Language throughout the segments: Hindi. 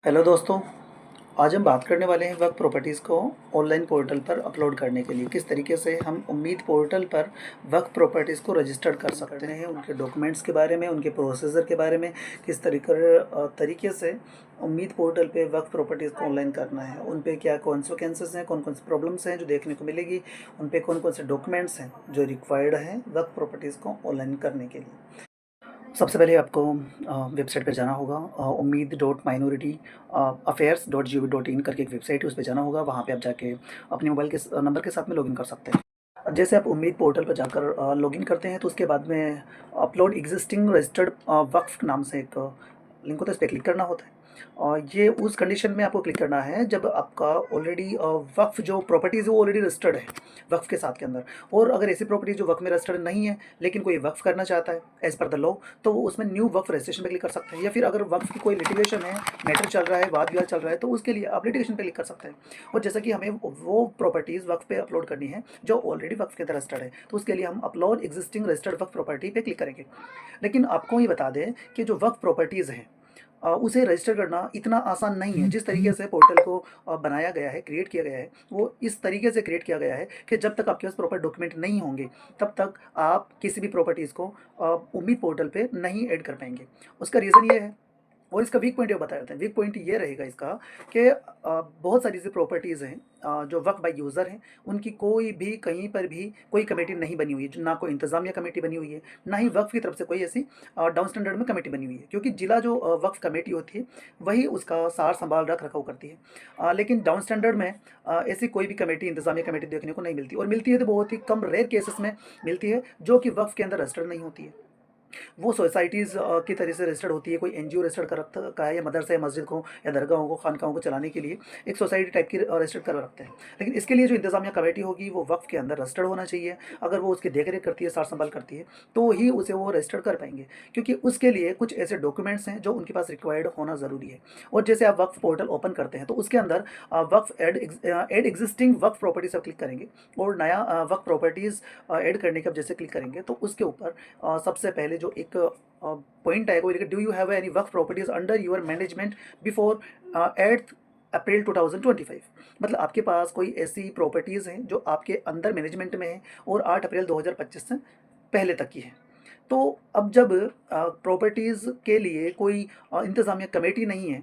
हेलो दोस्तों। आज हम बात करने वाले हैं वक्फ प्रॉपर्टीज़ को ऑनलाइन पोर्टल पर अपलोड करने के लिए किस तरीके से हम उम्मीद पोर्टल पर वक्फ प्रॉपर्टीज़ को रजिस्टर्ड कर सकते हैं, उनके डॉक्यूमेंट्स के बारे में, उनके प्रोसीजर के बारे में, किस तरीके से उम्मीद पोर्टल पे वक्फ प्रॉपर्टीज़ को ऑनलाइन करना है, उन पे क्या कॉन्सिक्वेंसेस हैं, कौन कौन सी प्रॉब्लम्स हैं जो देखने को मिलेगी, उन पे कौन कौन से डॉक्यूमेंट्स हैं जो रिक्वायर्ड हैं वक्फ प्रॉपर्टीज़ को ऑनलाइन करने के लिए। सबसे पहले आपको वेबसाइट पर जाना होगा। Umeed dot minority affairs dot G O V dot in करके एक वेबसाइट है, उस पर जाना होगा। वहाँ पे आप जाके अपने मोबाइल के नंबर के साथ में लॉगिन कर सकते हैं। जैसे आप उम्मीद पोर्टल पर जाकर लॉगिन करते हैं तो उसके बाद में अपलोड एग्जिस्टिंग रजिस्टर्ड वक्फ नाम से एक लिंक होता है, इस पर क्लिक करना होता है। और ये उस कंडीशन में आपको क्लिक करना है जब आपका ऑलरेडी वक्फ जो प्रॉपर्टीज़ है वो ऑलरेडी रजिस्टर्ड है वक्फ के साथ के अंदर। और अगर ऐसी प्रॉपर्टी जो वक्फ में रजिस्टर्ड नहीं है लेकिन कोई वक्फ करना चाहता है एज़ पर द लॉ, तो वो उसमें न्यू वक्फ रजिस्ट्रेशन पे क्लिक कर सकते हैं। या फिर अगर वक्फ की कोई लिटिगेशन है, मैटर चल रहा है, वाद विवाद चल रहा है, तो उसके लिए आप लिटिगेशन पे क्लिक कर सकते हैं। और जैसा कि हमें वो प्रॉपर्टीज़ वक्फ पे अपलोड करनी है जो ऑलरेडी वक्फ के अंदर रजिस्टर्ड है, तो उसके लिए हम अपलोड एग्जिस्टिंग रजिस्टर्ड वक्फ प्रॉपर्टी पे क्लिक करेंगे। लेकिन आपको ये बता दें कि जो वक्फ प्रॉपर्टीज़ हैं उसे रजिस्टर करना इतना आसान नहीं है। जिस तरीके से पोर्टल को बनाया गया है, क्रिएट किया गया है, वो इस तरीके से क्रिएट किया गया है कि जब तक आपके पास प्रॉपर डॉक्यूमेंट नहीं होंगे तब तक आप किसी भी प्रॉपर्टीज़ को उम्मीद पोर्टल पे नहीं ऐड कर पाएंगे। उसका रीज़न ये है, और इसका वीक पॉइंट ये बताया जाता है। वीक पॉइंट ये रहेगा इसका कि बहुत सारी ऐसी प्रॉपर्टीज़ हैं जो वक्फ बाय यूज़र हैं, उनकी कोई भी कहीं पर भी कोई कमेटी नहीं बनी हुई है, ना कोई इंतज़ामिया कमेटी बनी हुई है, ना ही वक्फ की तरफ से कोई ऐसी डाउन स्टैंडर्ड में कमेटी बनी हुई है। क्योंकि जिला जो वक्फ कमेटी होती है वही उसका सार संभाल रख रखाव करती है। लेकिन डाउन स्टैंडर्ड में ऐसी कोई भी कमेटी, इंतज़ामिया कमेटी देखने को नहीं मिलती, और मिलती है तो बहुत ही कम रेयर केसेस में मिलती है जो कि वक्फ के अंदर रजिस्टर्ड नहीं होती है। वो सोसाइटीज़ की तरह से रजिस्टर्ड होती है, कोई एनजीओ रजिस्टर्ड कर रखा है, या मदरसा या मस्जिद को या दरगाहों को, खानकाहों को चलाने के लिए एक सोसाइटी टाइप की रजिस्टर्ड कर रखते हैं। लेकिन इसके लिए जो इंतज़ामिया कमेटी होगी वो वक्फ के अंदर रजिस्टर्ड होना चाहिए। अगर वो उसकी देख रेख करती है, सार संभाल करती है, तो ही उसे वो रजिस्टर्ड कर पाएंगे। क्योंकि उसके लिए कुछ ऐसे डॉक्यूमेंट्स हैं जो उनके पास रिक्वायर्ड होना ज़रूरी है। और जैसे आप वक्फ पोर्टल ओपन करते हैं तो उसके अंदर वक्फ एड एग्जिस्टिंग वक्फ प्रॉपर्टीज आप क्लिक करेंगे, और नया वक्फ प्रॉपर्टीज़ ऐड करने के आप जैसे क्लिक करेंगे तो उसके ऊपर सबसे पहले जो एक पॉइंट आएगा वो लिखा, do you have any Waqf properties under your management before 8 अप्रैल 2025। मतलब आपके पास कोई ऐसी प्रॉपर्टीज़ हैं जो आपके अंदर मैनेजमेंट में है और 8 अप्रैल 2025 से पहले तक की है। तो अब जब प्रॉपर्टीज़ के लिए कोई इंतज़ामिया कमेटी नहीं है,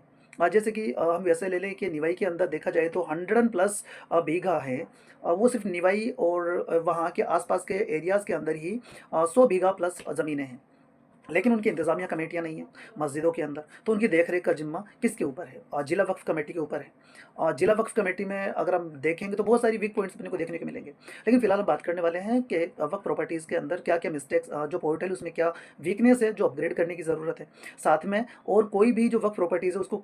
जैसे कि हम वैसे ले लें कि निवाई के अंदर देखा जाए तो 100+ बीघा है। वो सिर्फ निवाई और वहाँ के आसपास के एरियाज़ के अंदर ही 100 बीघा प्लस ज़मीनें हैं। लेकिन उनकी इंतज़ामिया कमेटियाँ नहीं हैं मस्जिदों के अंदर, तो उनकी देख रेख का ज़िम्मा किसके ऊपर है? जिला वक्फ कमेटी के ऊपर है। जिला वक्फ कमेटी में अगर हम देखेंगे तो बहुत सारी वीक पॉइंट्स अपने को देखने को मिलेंगे। लेकिन फिलहाल हम बात करने वाले हैं कि वक्फ प्रॉपर्टीज़ के अंदर क्या क्या मिस्टेक्स, जो पोर्टल है उसमें क्या वीकनेस है जो अपग्रेड करने की ज़रूरत है। साथ में और कोई भी जो वक्फ प्रॉपर्टीज़ है उसको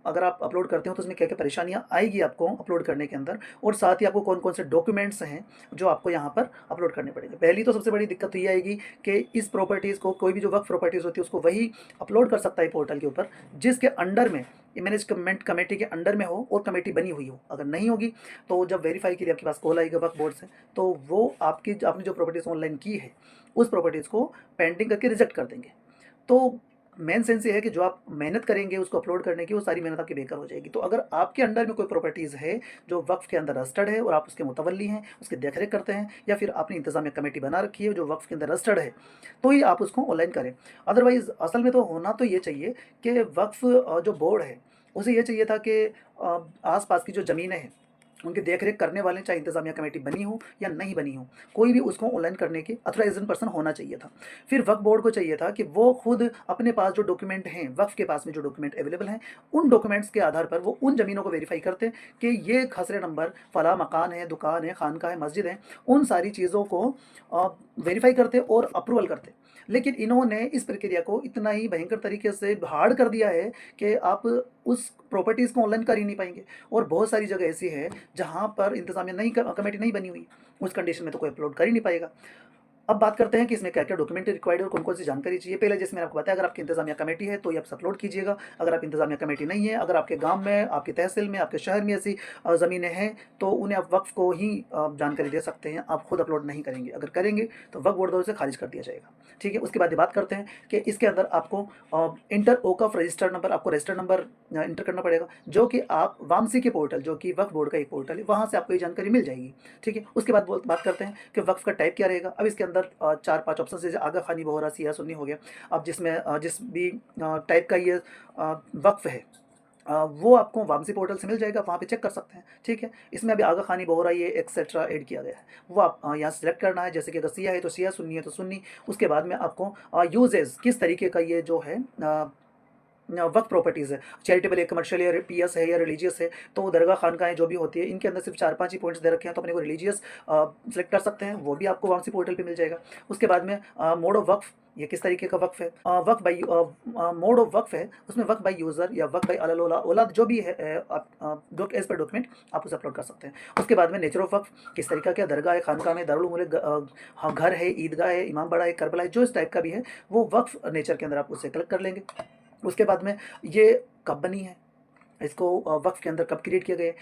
अगर आप अपलोड करते हो तो उसमें क्या क्या परेशानियाँ आएगी आपको अपलोड करने के अंदर, और साथ ही आपको कौन कौन से डॉक्यूमेंट्स हैं जो आपको यहाँ पर अपलोड करने पड़ेंगे। पहली तो सबसे बड़ी दिक्कत तो ये आएगी कि इस प्रॉपर्टीज़ को, कोई भी जो वक्फ प्रॉपर्टीज़ होती है उसको वही अपलोड कर सकता है पोर्टल के ऊपर जिसके अंडर में मैनेजमेंट कमेटी के अंडर में हो और कमेटी बनी हुई हो। अगर नहीं होगी तो जब वेरीफाई के लिए आपके पास कॉल आएगा वक्फ बोर्ड से, तो वो आपने जो प्रॉपर्टीज़ ऑनलाइन की है उस प्रॉपर्टीज़ को पेंडिंग करके रिजेक्ट कर देंगे। तो मेन सेंस ये है कि जो आप मेहनत करेंगे उसको अपलोड करने की, वो सारी मेहनत आपकी बेकार हो जाएगी। तो अगर आपके अंडर में कोई प्रॉपर्टीज़ है जो वक्फ के अंदर रजिस्टर्ड है और आप उसके मुतवल्ली हैं, उसकी देखरेख करते हैं, या फिर आपने इंतज़ामिया कमेटी बना रखी है जो वक्फ के अंदर रजिस्टर्ड है, तो ही आप उसको ऑनलाइन करें। अदरवाइज़ असल में तो होना तो ये चाहिए कि वक्फ जो बोर्ड है उसे ये चाहिए था कि आस पास की जो ज़मीनें हैं उनकी देख-रेख करने वाले, चाहे इंतज़ामिया कमेटी बनी हो या नहीं बनी हो, कोई भी उसको ऑनलाइन करने के ऑथराइज़्ड पर्सन होना चाहिए था। फिर वक्फ बोर्ड को चाहिए था कि वो खुद अपने पास जो डॉक्यूमेंट हैं, वक्फ के पास में जो डॉक्यूमेंट अवेलेबल हैं, उन डॉक्यूमेंट्स के आधार पर वो उन ज़मीनों को वेरीफ़ाई करते कि ये खसरे नंबर फला मकान है, दुकान है, खानका है, मस्जिद है, उन सारी चीज़ों को वेरीफ़ाई करते और अप्रूवल करते। लेकिन इन्होंने इस प्रक्रिया को इतना ही भयंकर तरीके से हार्ड कर दिया है कि आप उस प्रॉपर्टीज़ को ऑनलाइन कर ही नहीं पाएँगे। और बहुत सारी जगह ऐसी है जहाँ पर इंतज़ामिया नहीं कमेटी नहीं बनी हुई, उस कंडीशन में तो कोई अपलोड कर ही नहीं पाएगा। अब बात करते हैं कि इसमें क्या-क्या डॉक्यूमेंट रिक्वायर्ड है और कौन-कौन सी जानकारी चाहिए। पहले जैसे मैंने आपको बताया, अगर आपकी इंतज़ामिया कमेटी है तो ये आप अपलोड कीजिएगा। अगर आप इंतज़ामिया कमेटी नहीं है, अगर आपके गाँव में, आपकी तहसील में, आपके शहर में ऐसी ज़मीनें हैं तो उन्हें आप वक्फ़ को ही जानकारी दे सकते हैं, आप खुद अपलोड नहीं करेंगे। अगर करेंगे तो वक्फ़ बोर्ड द्वारा उसे खारिज कर दिया जाएगा। ठीक है? उसके बाद ये बात करते हैं कि इसके अंदर आपको इंटर ओकफ रजिस्टर्ड नंबर, आपको रजिस्टर्ड नंबर इंटर करना पड़ेगा, जो कि आप वामसी के पोर्टल, जो कि वक्फ़ बोर्ड का एक पोर्टल है, वहाँ से आपको ये जानकारी मिल जाएगी। ठीक है? उसके बाद बात करते हैं कि वक्फ़ का टाइप क्या रहेगा। अब इसके अंदर 4-5 ऑप्शन, जैसे आगा खानी, बोहरा, सिया, सुन्नी हो गया। अब जिसमें जिस भी टाइप का ये वक्फ़ है, वो आपको वामसी पोर्टल से मिल जाएगा, वहाँ पे चेक कर सकते हैं। ठीक है? इसमें अभी आगा खानी, बोहरा ये एक्सेट्रा ऐड किया गया है, वो आप यहाँ सेलेक्ट करना है। जैसे कि अगर सिया है तो सिया, सुन्नी है तो सुन्नी। उसके बाद में आपको यूजेज़ किस तरीके का ये जो है वक्फ प्रॉपर्टीज़ है, चैरिटेबल है, कमर्शियल है, पीएस है या रिलीजियस है, तो दरगाह खानकाहें जो भी होती है, इनके अंदर सिर्फ 4-5 ही पॉइंट्स दे रखे हैं, तो अपने को रिलीजियस सेलेक्ट कर सकते हैं, वो भी आपको वामसी पोर्टल पे मिल जाएगा। उसके बाद में मोड ऑफ वक्फ, ये किस तरीके का वक्फ है, वक्फ बाई मोड ऑफ वक्फ है, उसमें वक्फ बाई यूज़र या वक्फ बाई अलल औलाद जो भी है, जो एज पर डॉक्यूमेंट आप उसे अपलोड कर सकते हैं। उसके बाद में नेचर ऑफ वक्फ, किस तरीका का दरगाह है, खानकाह में, दारुल उलूम है, घर है, ईदगाह है, इमाम बाड़ा है, करबला है, जो इस टाइप का भी है, वो वक्फ नेचर के अंदर आप उसे कलेक्ट कर लेंगे। उसके बाद में ये कब बनी है, इसको वक़्फ़ के अंदर कब क्रिएट किया गया है।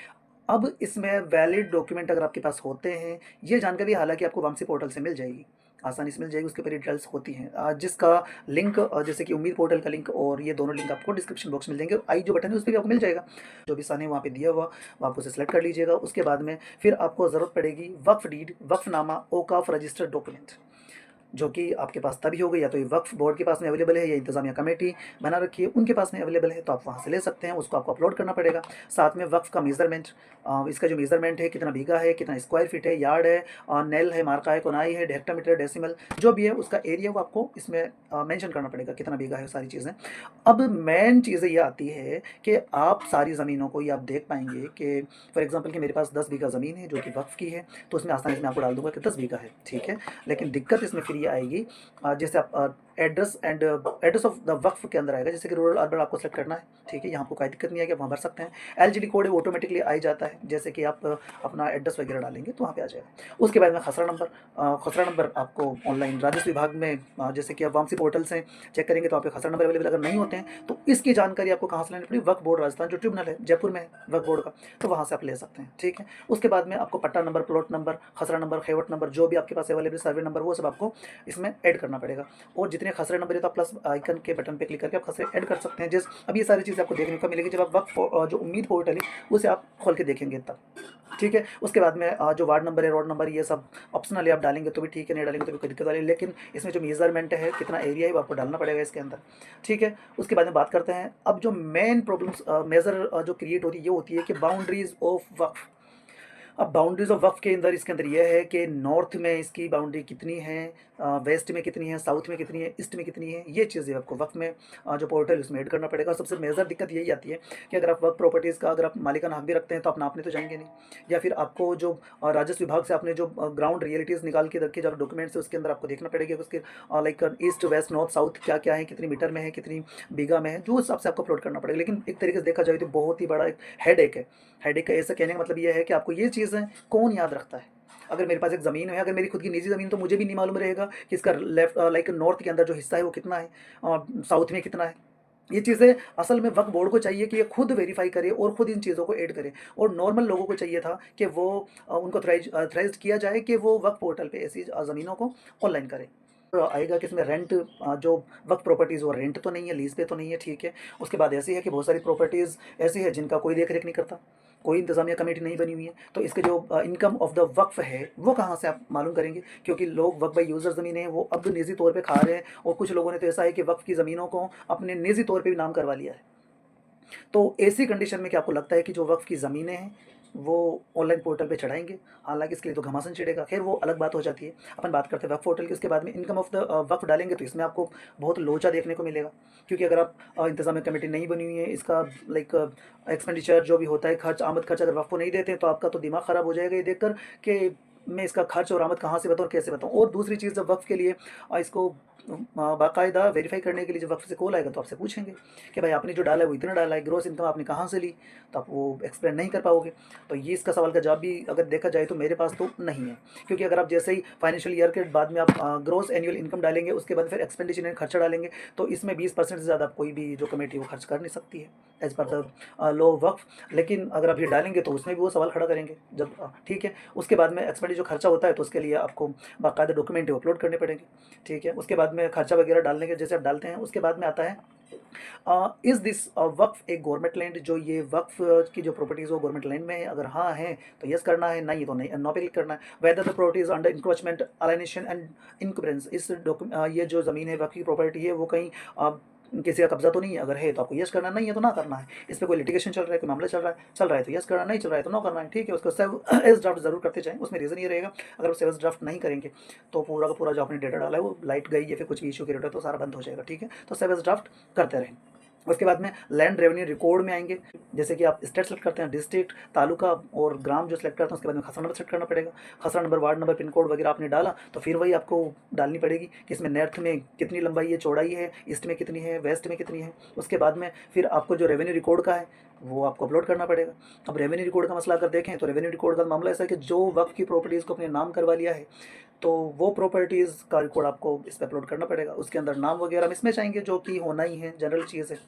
अब इसमें वैलिड डॉक्यूमेंट अगर आपके पास होते हैं, ये जानकारी हालाँकि आपको वामसी पोर्टल से मिल जाएगी, आसानी से मिल जाएगी, उसके ऊपर डिटेल्स होती हैं। जिसका लिंक जैसे कि उम्मीद पोर्टल का लिंक और ये दोनों लिंक आपको डिस्क्रिप्शन बॉक्स में मिल जाएंगे, और आई जो बटन है उस पे भी आपको मिल जाएगा। जो भी साने वहाँ पे दिया हुआ, वो आप उसे सेलेक्ट कर लीजिएगा। उसके बाद में फिर आपको ज़रूरत पड़ेगी वक्फ़ डीड, वक्फ़नामा, औक़ाफ़ रजिस्टर्ड डॉक्यूमेंट, जो कि आपके पास तभी होगा, या तो ये वक्फ बोर्ड के पास में अवेलेबल है या इंतज़ामिया कमेटी बना रखी है उनके पास में अवेलेबल है, तो आप वहाँ से ले सकते हैं। उसको आपको अपलोड करना पड़ेगा। साथ में वक्फ का मेज़रमेंट, इसका जो मेज़रमेंट है, कितना बीघा है, कितना स्क्वायर फीट है, यार्ड है, नेल है, मार्का है, कोनाई है, हेक्टोमीटर, डेसिमल, जो भी है उसका एरिया वो आपको इसमें मेंशन करना पड़ेगा, कितना बीघा है, सारी चीज़ें। अब मेन चीज़ें ये आती है कि आप सारी ज़मीनों को ये आप देख पाएंगे कि फॉर एग्जाम्पल कि मेरे पास 10 बीघा ज़मीन है जो कि वक्फ की है, तो उसमें आसानी से मैं आपको डाल दूंगा कि 10 बीघा है। ठीक है? लेकिन दिक्कत इसमें फिर ये आएगी, जैसे आप एड्रेस ऑफ द वक्फ के अंदर आएगा, जैसे कि रूरल अर्बन आपको सेलेक्ट करना है। ठीक है? यहाँ आपको कोई दिक्कत नहीं आएगी, आप वहाँ भर सकते हैं। एलजीडी कोड है, ऑटोमेटिकली आ ही जाता है, जैसे कि आप अपना एड्रेस वगैरह डालेंगे तो वहाँ पे आ जाएगा। उसके बाद में खसरा नंबर आपको ऑनलाइन राजस्व विभाग में, जैसे कि आप वामसी पोर्टल से चेक करेंगे तो आपके खसरा नंबर अवेलेबल अगर नहीं होते हैं, तो इसकी जानकारी आपको कहाँ से लेनी पड़ेगी, वक्फ बोर्ड राजस्थान जो ट्रिब्यूनल है जयपुर में है वक्फ बोर्ड का, तो वहाँ से आप ले सकते हैं। ठीक है? उसके बाद में आपको पट्टा नंबर, प्लॉट नंबर, खसरा नंबर, खेवट नंबर, जो भी आपके पास अवेलेबल, सर्वे नंबर, वो सब आपको इसमें ऐड करना पड़ेगा। और जितने खसरे नंबर है तो आप प्लस आइकन के बटन पे क्लिक करके आप खसरे ऐड कर सकते हैं। जिस अब ये सारी चीज़ें आपको देखने को मिलेगी जब आप वक्फ जो उम्मीद पोर्टल है उसे आप खोल के देखेंगे तब। ठीक है? उसके बाद में जो वार्ड नंबर है, रोड नंबर, ये सब ऑप्शनली आप डालेंगे तो भी ठीक है, नहीं डालेंगे तो भी कोई दिक्कत वाली, लेकिन इसमें जो मेजरमेंट है, कितना एरिया है, वो आपको डालना पड़ेगा इसके अंदर। ठीक है? उसके बाद में बात करते हैं, अब जो मेन प्रॉब्लम्स मेजर जो क्रिएट होती है, ये होती है कि बाउंड्रीज ऑफ वक्फ। अब बाउंड्रीज ऑफ वक्फ के अंदर, इसके अंदर यह है कि नॉर्थ में इसकी बाउंड्री कितनी है, वेस्ट में कितनी है, साउथ में कितनी है, ईस्ट में कितनी है, ये चीज़ें आपको वक्फ में जो पोर्टल उसमें ऐड करना पड़ेगा। सबसे मेजर दिक्कत यही आती है कि अगर आप वक्फ प्रॉपर्टीज़ का अगर आप मालिकाना हक भी रखते हैं तो अपना आपने तो जाएंगे नहीं, या फिर आपको जो राजस्व विभाग से आपने जो ग्राउंड रियलिटीज़ निकाल के रखी, जो डॉक्यूमेंट्स है उसके अंदर आपको देखना पड़ेगा कि उसके like east, west, north, south क्या क्या है, कितनी मीटर में है, कितनी बीघा में है, जो हिसाब से आपको अपलोड करना पड़ेगा। लेकिन एक तरीके से देखा जाए तो बहुत ही बड़ा एक हेडेक है। हेडेक का ऐसा कहने का मतलब ये है कि आपको ये चीज़ें कौन याद रखता है। अगर मेरे पास एक ज़मीन है, अगर मेरी खुद की निजी ज़मीन, तो मुझे भी नहीं मालूम रहेगा कि इसका लेफ्ट लाइक नॉर्थ के अंदर जो हिस्सा है वो कितना है और साउथ में कितना है। ये चीज़ें असल में वक्फ बोर्ड को चाहिए कि ये खुद वेरीफाई करे और खुद इन चीज़ों को ऐड करे, और नॉर्मल लोगों को चाहिए था कि वो उनको थ्राइज किया जाए कि वो वक्फ पोर्टल पे ऐसी ज़मीनों को ऑनलाइन करें। आएगा कि इसमें रेंट, जो वक्फ प्रॉपर्टीज़ वो रेंट तो नहीं है, लीज़ पे तो नहीं है। ठीक है? उसके बाद ऐसी है कि बहुत सारी प्रॉपर्टीज़ ऐसी है जिनका कोई देख रेख नहीं करता, कोई इंतज़ामिया कमेटी नहीं बनी हुई है, तो इसके जो इनकम ऑफ द वक्फ है वो कहाँ से आप मालूम करेंगे, क्योंकि लोग वक्फ बाई यूज़र ज़मीनें हैं वो अब निजी तौर पे खा रहे हैं, और कुछ लोगों ने तो ऐसा है कि वक्फ की ज़मीनों को अपने निजी तौर पे भी नाम करवा लिया है। तो ऐसी कंडीशन में क्या आपको लगता है कि जो वक्फ की ज़मीनें हैं वो ऑनलाइन पोर्टल पे चढ़ाएंगे, हालांकि इसके लिए तो घमासान चिड़ेगा, खैर वो अलग बात हो जाती है। अपन बात करते हैं वक्फ पोर्टल की। उसके बाद में इनकम ऑफ द वक्फ डालेंगे तो इसमें आपको बहुत लोचा देखने को मिलेगा, क्योंकि अगर आप इंतजामिया कमेटी नहीं बनी हुई है, इसका लाइक एक्सपेंडिचर जो भी होता है, खर्च, आमद खर्च अगर वक्फ को नहीं देते हैं तो आपका तो दिमाग ख़राब हो जाएगा ये देखकर कि मैं इसका खर्च और आमद कहाँ से बताऊँ और कैसे बताऊँ। और दूसरी चीज़, जब वक्फ़ के लिए इसको बाकायदा वेरीफाई करने के लिए जब वक्फ़ से कॉल आएगा तो आपसे पूछेंगे कि भाई आपने जो डाला है वो इतना डाला है, ग्रॉस इनकम आपने कहाँ से ली, तो आप वो एक्सप्लेन नहीं कर पाओगे। तो ये इसका सवाल का जवाब भी अगर देखा जाए तो मेरे पास तो नहीं है, क्योंकि अगर आप जैसे ही फाइनेंशियल ईयर के बाद में आप ग्रॉस एनुअल इनकम डालेंगे, उसके बाद फिर एक्सपेंडिचर यानी खर्चा डालेंगे, तो इसमें 20% से ज़्यादा कोई भी जो कमेटी वो खर्च कर नहीं सकती है एज़ पर द लॉ वक्फ। लेकिन अगर आप ये डालेंगे तो उसमें भी वो सवाल खड़ा करेंगे जब ठीक है। उसके बाद में एक्सपेंडिचर जो खर्चा होता है तो उसके लिए आपको बाकायदा डॉक्यूमेंट अपलोड करने पड़ेंगे, ठीक है। उसके बाद में खर्चा वगैरह डालने के जैसे आप डालते हैं, उसके बाद में आता है इज़ दिस वक्फ एक गवर्नमेंट लैंड, जो ये वक्फ की जो प्रॉपर्टीज़ वो गवर्नमेंट लैंड में है, अगर हाँ है तो यस करना है, नहीं तो नहीं, नो पे क्लिक करना है। Whether the properties under encroachment alienation and encumbrance, ये जो ज़मीन है वक्फ की प्रॉपर्टी है वो कहीं किसी का कब्जा तो नहीं है, अगर है तो आपको यस करना, नहीं है तो ना करना है। इस पर कोई लिटिगेशन चल रहा है, कोई मामला चल रहा है तो यस करना, नहीं चल रहा है तो नो करना है, ठीक है। उसको सेव एज ड्राफ्ट जरूर करते जाएं, उसमें रीज़न ये रहेगा अगर आप सेव एज ड्राफ्ट नहीं करेंगे तो पूरा का पूरा जो आपने डेटा डाला है वो लाइट गई या फिर कुछ इशू क्रिएट है तो सारा बंद हो जाएगा, ठीक है। तो सेव एज ड्राफ्ट करते रहें। उसके बाद में लैंड रेवेन्यू रिकॉर्ड में आएंगे, जैसे कि आप स्टेट सेलेक्ट करते हैं, डिस्ट्रिक्ट, तालुका और ग्राम जो सेलेक्ट करते हैं, उसके बाद में खसरा नंबर सेलेक्ट करना पड़ेगा। खसरा number, ward number, pin code वगैरह आपने डाला तो फिर वही आपको डालनी पड़ेगी कि इसमें नॉर्थ में कितनी लंबाई है, चौड़ाई है, ईस्ट में कितनी है, वेस्ट में कितनी है। उसके बाद में फिर आपको जो रेवेन्यू रिकॉर्ड का है वो आपको अपलोड करना पड़ेगा। अब रेवेन्यू रिकॉर्ड का मसला अगर देखें तो रेवेन्यू रिकॉर्ड का मामला ऐसा है कि जो वक्त की प्रॉपर्टीज़ को अपने नाम करवा लिया है तो वो प्रॉपर्टीज़ का रिकॉर्ड आपको इस पर अपलोड करना पड़ेगा। उसके अंदर नाम वगैरह मिसमैच आएंगे जो कि होना ही है, जनरल चीज़ है,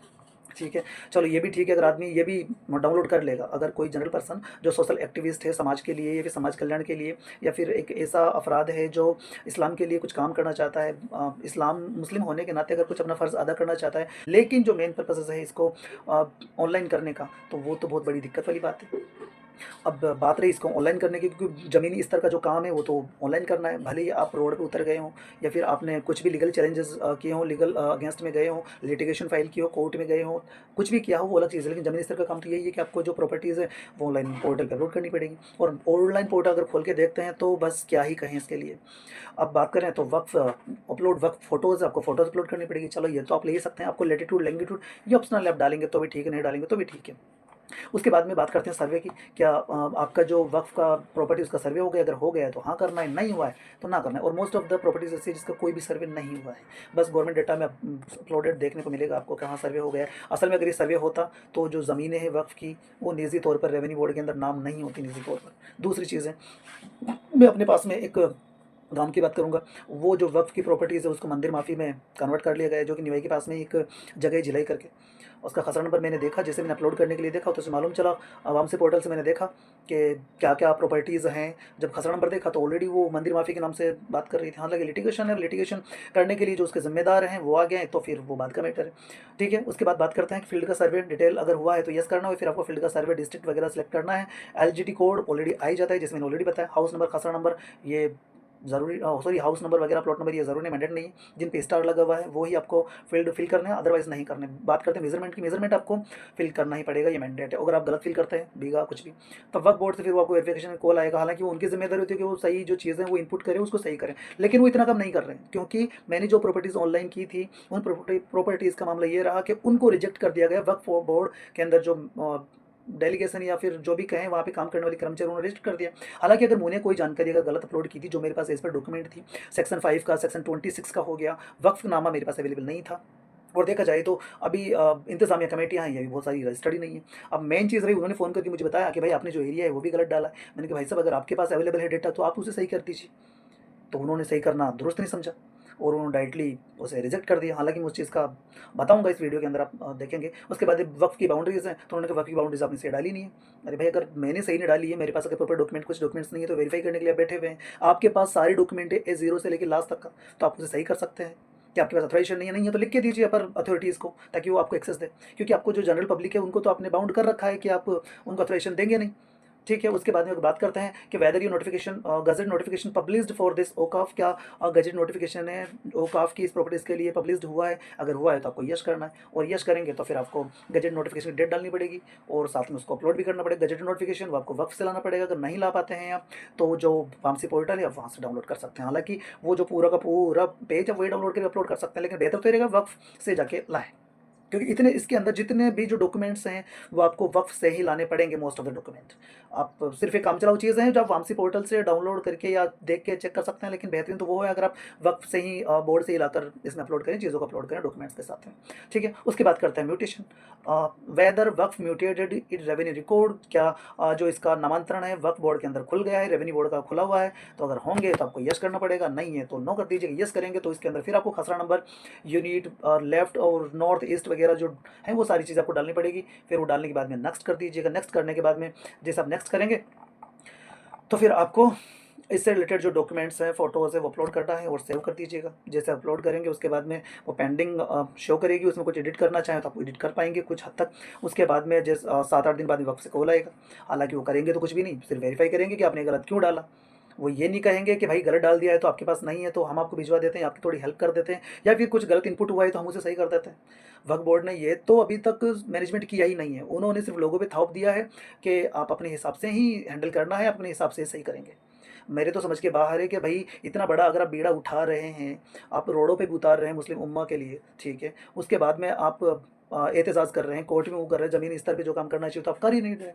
ठीक है। चलो ये भी ठीक है, अगर आदमी ये भी डाउनलोड कर लेगा, अगर कोई जनरल पर्सन जो सोशल एक्टिविस्ट है समाज के लिए या फिर समाज कल्याण के लिए, या फिर एक ऐसा अफराद है जो इस्लाम के लिए कुछ काम करना चाहता है, इस्लाम मुस्लिम होने के नाते अगर कुछ अपना फ़र्ज़ अदा करना चाहता है, लेकिन जो मेन पर्पज़ है इसको ऑनलाइन करने का, तो वो तो बहुत बड़ी दिक्कत वाली बात है। अब बात रही इसको ऑनलाइन करने की, क्योंकि ज़मीनी स्तर का जो काम है वो तो ऑनलाइन करना है, भले ही आप रोड पे उतर गए हों या फिर आपने कुछ भी लीगल चैलेंजेस किए हों, लीगल अगेंस्ट में गए हों, लिटिगेशन फाइल की हो, कोर्ट में गए हों, कुछ भी किया हो वो अलग चीज़ है। लेकिन ज़मीनी स्तर का काम तो यही है कि आपको जो प्रॉपर्टीज़ है वो ऑनलाइन पोर्टल पर अपलोड करनी पड़ेगी। और ऑनलाइन पोर्टल अगर खोल के देखते हैं तो बस क्या ही कहें इसके लिए। अब बात करें तो वक्फ अपलोड, वक्फ फ़ोटोज़, आपको फ़ोटोज़ अपलोड करनी पड़ेगी। चलो ये तो आप ले ही सकते हैं, आपको लैटिट्यूड लैंगिट्यूड ये ऑप्शनल आप डालेंगे तो भी ठीक है, नहीं डालेंगे तो भी ठीक है। उसके बाद में बात करते हैं सर्वे की। क्या आपका जो वक्फ का प्रॉपर्टी उसका सर्वे हो गया, अगर हो गया है तो हाँ करना है, नहीं हुआ है तो ना करना है। और मोस्ट ऑफ द प्रॉपर्टीज ऐसी है जिसका कोई भी सर्वे नहीं हुआ है, बस गवर्नमेंट डेटा में अपलोडेड देखने को मिलेगा आपको कहाँ सर्वे हो गया है। असल में अगर ये सर्वे होता तो जो ज़मीनें हैं वक्फ की वो निजी तौर पर रेवेन्यू बोर्ड के अंदर नाम नहीं होती निजी तौर पर। दूसरी चीज़ है, मैं अपने पास में एक गाँव की बात करूँगा, वो जो वक्फ की प्रॉपर्टीज़ है उसको मंदिर माफ़ी में कन्वर्ट कर लिया गया है, जो कि निवाई के पास में एक जगह है झिलाई करके। उसका खसरा नंबर मैंने देखा, जैसे मैंने अपलोड करने के लिए देखा तो उससे मालूम चला, आवाम से पोर्टल से मैंने देखा कि क्या क्या प्रॉपर्टीज़ हैं। जब खसरा नंबर देखा तो ऑलरेडी वो मंदिर माफ़ी के नाम से बात कर रही थी। हालांकि लिटिगेशन है, लिटिगेशन करने के लिए जो उसके जिम्मेदार हैं वो आ गए हैं तो फिर वो बात का मैटर है, ठीक है। उसके बाद बात करते हैं कि फील्ड का सर्वे डिटेल अगर हुआ है तो यस करना हो, फिर आपको फील्ड का सर्वे डिस्ट्रिक्ट वगैरह सेलेक्ट करना है। एलजीटी कोड ऑलरेडी आ ही जाता है, जैसे मैंने ऑलरेडी बताया। हाउस नंबर, खसरा नंबर ये ज़रूरी, सॉरी हाउस नंबर वगैरह, प्लॉट नंबर ये ज़रूरी नहीं, मैंडेट नहीं है। जिन पे स्टार लगा हुआ है वो ही आपको फील्ड फिल करना है, अदरवाइज़ नहीं करने। बात करते हैं मेजरमेंट की, मेजरमेंट आपको फिल करना ही पड़ेगा, ये मैंडेट है। अगर आप गलत फिल करते हैं बीघा कुछ भी तो वक्फ बोर्ड से फिर वो आपको वेरिफिकेशन कॉल आएगा। हालांकि वो उनकी जिम्मेदारी होती है कि वो सही जो चीज़ें वो इनपुट करें उसको सही करें, लेकिन वो इतना कम नहीं कर रहे हैं, क्योंकि मैंने जो प्रॉपर्टीज़ ऑनलाइन की थी उन प्रॉपर्टीज़ का मामला ये रहा कि उनको रिजेक्ट कर दिया गया। वक्फ बोर्ड के अंदर जो डेलीगेशन या फिर जो भी कहें वहाँ पे काम करने वाले कर्मचारी उन्होंने रजिस्टर कर दिया। हालांकि अगर मैंने कोई जानकारी अगर गलत अपलोड की थी जो मेरे पास एज पर डॉक्यूमेंट थी, सेक्शन 5 का, सेक्शन 26 का हो गया, वक्फनामा मेरे पास अवेलेबल नहीं था। और देखा जाए तो अभी इंतजामिया कमेटियाँ हैं, ये भी बहुत सारी रजिस्टर्ड ही नहीं है। अब मेन चीज़ रही, उन्होंने फ़ोन करके मुझे बताया कि भाई आपने जो एरिया है वो भी गलत डाला है। मैंने कहा भाई साहब अगर आपके पास अवेलेबल है डेटा तो आप उसे सही कर दीजिए। तो उन्होंने सही करना दुरुस्त नहीं समझा और उन्होंने डायरेक्टली उसे रिजेक्ट कर दिया। हालांकि मैं उस चीज़ का बताऊंगा इस वीडियो के अंदर, आप देखेंगे। उसके बाद वक्फ की बाउंड्रीज़ हैं तो उन्होंने कहा वक्फ की बाउंड्रीज़ आपने सही डाली नहीं है। अरे भाई अगर मैंने सही नहीं डाली है, मेरे पास अगर प्रॉपर डॉक्यूमेंट, कुछ डॉक्यूमेंट्स नहीं है तो वेरीफाई करने के लिए आप बैठे हुए हैं, आपके पास सारे डॉक्यूमेंट है A0 से लेकर लास्ट तक का, तो आप उसे सही कर सकते हैं। कि आपके पास अथोराइजेशन नहीं है तो लिख के दीजिए अपर अथॉरिटीज़ को, ताकि वो आपको एक्सेस दे। क्योंकि आपको जो जनरल पब्लिक है उनको तो आपने बाउंड कर रखा है कि आप उनको अथोराइजेशन देंगे नहीं, ठीक है। उसके बाद में बात करते हैं कि whether you notification gazette notification published for this ओकाफ, क्या गजट नोटिफिकेशन है ओकाफ की इस प्रॉपर्टीज़ के लिए पब्लिश्ड हुआ है। अगर हुआ है तो आपको यस करना है, और यस करेंगे तो फिर आपको गजट नोटिफिकेशन की डेट डालनी पड़ेगी और साथ में उसको अपलोड भी करना पड़ेगा। गजट नोटिफिकेशन वो आपको वक्फ से लाना पड़ेगा। अगर नहीं ला पाते हैं आप तो जो वामसी पोर्टल है आप वहाँ से डाउनलोड कर सकते हैं। हालांकि वो जो पूरा का पूरा पेज है वही डाउनलोड करके अपलोड कर सकते हैं, लेकिन बेहतर तो रहेगा वक्फ से जाके लाएँ, क्योंकि इतने इसके अंदर जितने भी जो डॉक्यूमेंट्स हैं वो आपको वक्फ से ही लाने पड़ेंगे, मोस्ट ऑफ द डॉक्यूमेंट। आप सिर्फ एक काम चलाऊ चीज़ें हैं जो आप वामसी पोर्टल से डाउनलोड करके या देख के चेक कर सकते हैं, लेकिन बेहतरीन तो वो है अगर आप वक्फ से ही बोर्ड से ही लाकर इसमें अपलोड करें, चीज़ों को अपलोड करें डॉक्यूमेंट्स के साथ में। ठीक है, उसके बाद करते हैं म्यूटेशन। वेदर वक्फ म्यूटेटेड इट रेवेन्यू रिकॉर्ड, क्या जो इसका नामांतरण है वक्फ बोर्ड के अंदर खुल गया है, रेवेन्यू बोर्ड का खुला हुआ है, तो अगर होंगे तो आपको यस करना पड़ेगा, नहीं है तो नो कर दीजिएगा। यस करेंगे तो इसके अंदर फिर आपको खसरा नंबर, यूनिट, लेफ्ट और नॉर्थ ईस्ट वगैरह जो है वो सारी चीज़ आपको डालनी पड़ेगी। फिर वो डालने के बाद में नेक्स्ट कर दीजिएगा। नेक्स्ट करने के बाद में जैसे आप नेक्स्ट करेंगे तो फिर आपको इससे रिलेटेड जो डॉक्यूमेंट्स हैं, फोटोज़ है, वो अपलोड करना है और सेव कर दीजिएगा। जैसे अपलोड करेंगे उसके बाद में वो पेंडिंग शो करेगी, उसमें कुछ एडिट करना चाहें तो आप एडिट कर पाएंगे कुछ हद तक। उसके बाद में जैसे 7-8 दिन बाद में वक्त से कॉल आएगा। हालांकि वो करेंगे तो कुछ भी नहीं, सिर्फ वेरीफाई करेंगे कि आपने गलत क्यों डाला। वो ये नहीं कहेंगे कि भाई गलत डाल दिया है तो आपके पास नहीं है तो हम आपको भिजवा देते हैं, आपकी थोड़ी हेल्प कर देते हैं, या फिर कुछ गलत इनपुट हुआ है तो हम उसे सही कर देते हैं। वक्फ बोर्ड ने ये तो अभी तक मैनेजमेंट किया ही नहीं है, उन्होंने सिर्फ लोगों पे थोप दिया है कि आप अपने हिसाब से ही हैंडल करना है, अपने हिसाब से सही करेंगे। मेरे तो समझ के बाहर है कि भाई इतना बड़ा अगर आप बीड़ा उठा रहे हैं, आप रोडों पे भी उतार रहे हैं मुस्लिम उम्मा के लिए, ठीक है, उसके बाद में आप एहतजाज कर रहे हैं, कोर्ट में वो कर रहे हैं, ज़मीनी स्तर पे जो काम करना चाहिए तो आप कर ही नहीं रहे।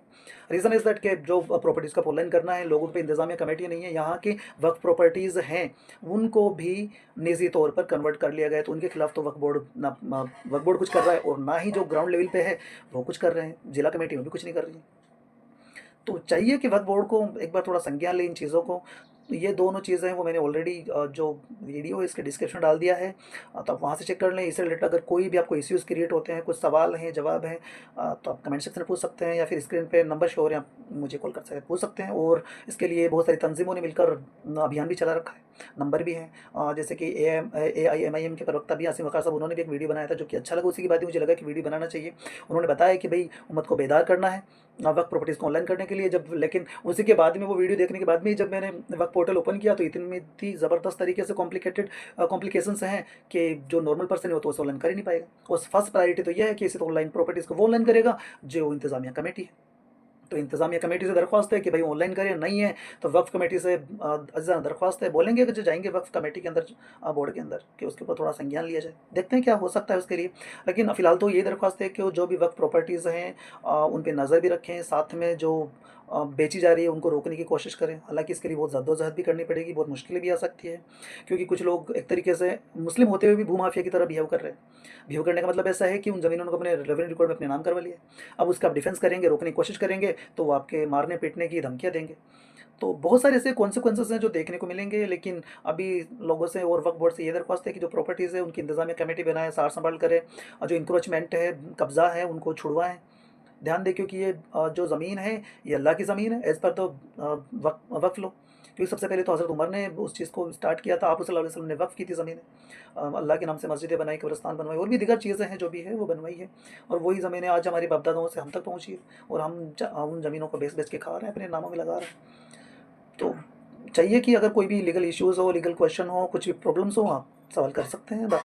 रीज़न इज़ दैट के जो प्रॉपर्टीज़ का ऑनलाइन करना है, लोगों पे इंतजामिया कमेटी नहीं है, यहाँ की वक्फ प्रॉपर्टीज़ हैं उनको भी निजी तौर पर कन्वर्ट कर लिया गया है, तो उनके खिलाफ तो वक्फ बोर्ड कुछ कर रहा है और ना ही जो ग्राउंड लेवल पे है वो कुछ कर रहे हैं, जिला कमेटी वो भी कुछ नहीं कर रही है। तो चाहिए कि वक्फ बोर्ड को एक बार थोड़ा संज्ञान लें इन चीज़ों को। तो ये दोनों चीज़ें हैं वो मैंने ऑलरेडी जो वीडियो है इसके डिस्क्रिप्शन डाल दिया है, तो आप वहाँ से चेक कर लें। इससे रिलेटेड अगर कोई भी आपको इश्यूज़ क्रिएट होते हैं, कुछ सवाल हैं, जवाब हैं, तो आप कमेंट सेक्शन में पूछ सकते हैं या फिर स्क्रीन पे नंबर शो हो रहे हैं, आप मुझे कॉल कर सकते पूछ सकते हैं। और इसके लिए बहुत सारी तंजीमों ने मिलकर अभियान भी चला रखा है, नंबर भी है, जैसे कि AIMIM के प्रवक्ता भी आसिम वक़ार साहब, उन्होंने भी एक वीडियो बनाया था जो कि अच्छा लगा, उसी की बात ही मुझे लगा कि वीडियो बनाना चाहिए। उन्होंने बताया कि भाई उम्मत को बेदार करना है वक्फ प्रॉपर्टीज़ को ऑनलाइन करने के लिए। जब लेकिन उसी के बाद में वो वीडियो देखने के बाद में जब मैंने वक्फ पोर्टल ओपन किया तो इतनी ज़बरदस्त तरीके से कॉम्प्लिकेशंस हैं कि जो नॉर्मल पर्सन है वो तो उसे ऑनलाइन कर ही नहीं पाएगा। और फर्स्ट प्रायोरिटी तो यह है कि इसे तो ऑनलाइन प्रॉपर्टीज़ को वो ऑनलाइन करेगा जो इंतज़ामिया कमेटी है। तो इंतज़ामिया कमेटी से दरख्वास्त है कि भाई ऑनलाइन करें, नहीं है तो वक्फ कमेटी से दरख्वास्त है, बोलेंगे कि जो जाएंगे वक्फ कमेटी के अंदर, बोर्ड के अंदर, कि उसके ऊपर थोड़ा संज्ञान लिया जाए, देखते हैं क्या हो सकता है उसके लिए। लेकिन फ़िलहाल तो ये दरख्वास्त है कि जो भी वक्फ प्रॉपर्टीज़ हैं उन पर नज़र भी रखें, साथ में जो बेची जा रही है उनको रोकने की कोशिश करें। हालांकि इसके लिए बहुत जद्दोजहद भी करनी पड़ेगी, बहुत मुश्किलें भी आ सकती है, क्योंकि कुछ लोग एक तरीके से मुस्लिम होते हुए भी भूमाफिया की तरह बिहेव कर रहे हैं। बिहेव करने का मतलब ऐसा है कि उन ज़मीनों को अपने रेवेन्यू रिकॉर्ड में अपने नाम करवा लिया। अब उसका आप डिफेंस करेंगे, रोकने की कोशिश करेंगे तो वो आपके मारने पीटने की धमकियाँ देंगे। तो बहुत सारे ऐसे कॉन्सिक्वेंसेस हैं जो देखने को मिलेंगे। लेकिन अभी लोगों से और वक्फ बोर्ड से ये दरख्वास्त है कि जो प्रॉपर्टीज़ है उनकी इंतज़ामिया कमेटी बनाए, सार संभाल करे, और जो इंक्रोचमेंट है, कब्ज़ा है, उनको छुड़वाएं। ध्यान दें क्योंकि ये जो ज़मीन है ये अल्लाह की ज़मीन है एज़ पर तो वक्फ लो, क्योंकि सबसे पहले तो हज़रत उमर ने उस चीज़ को स्टार्ट किया था, आप सल्लल्लाहु अलैहि वसल्लम ने वक्फ की थी ज़मीनें, अल्लाह के नाम से मस्जिदें बनाई, कब्रिस्तान बनवाई, और भी दीगर चीज़ें हैं जो भी है वो बनवाई है। और वही ज़मीनें आज हमारे बाप दादाओं से हम तक पहुँची है और हम उन ज़मीनों को बेच बेच के खा रहे हैं, अपने नामों में लगा रहे हैं। तो चाहिए कि अगर कोई भी लीगल इश्यूज़ हो, लीगल क्वेश्चन हो, कुछ भी प्रॉब्लम्स हो, आप सवाल कर सकते हैं।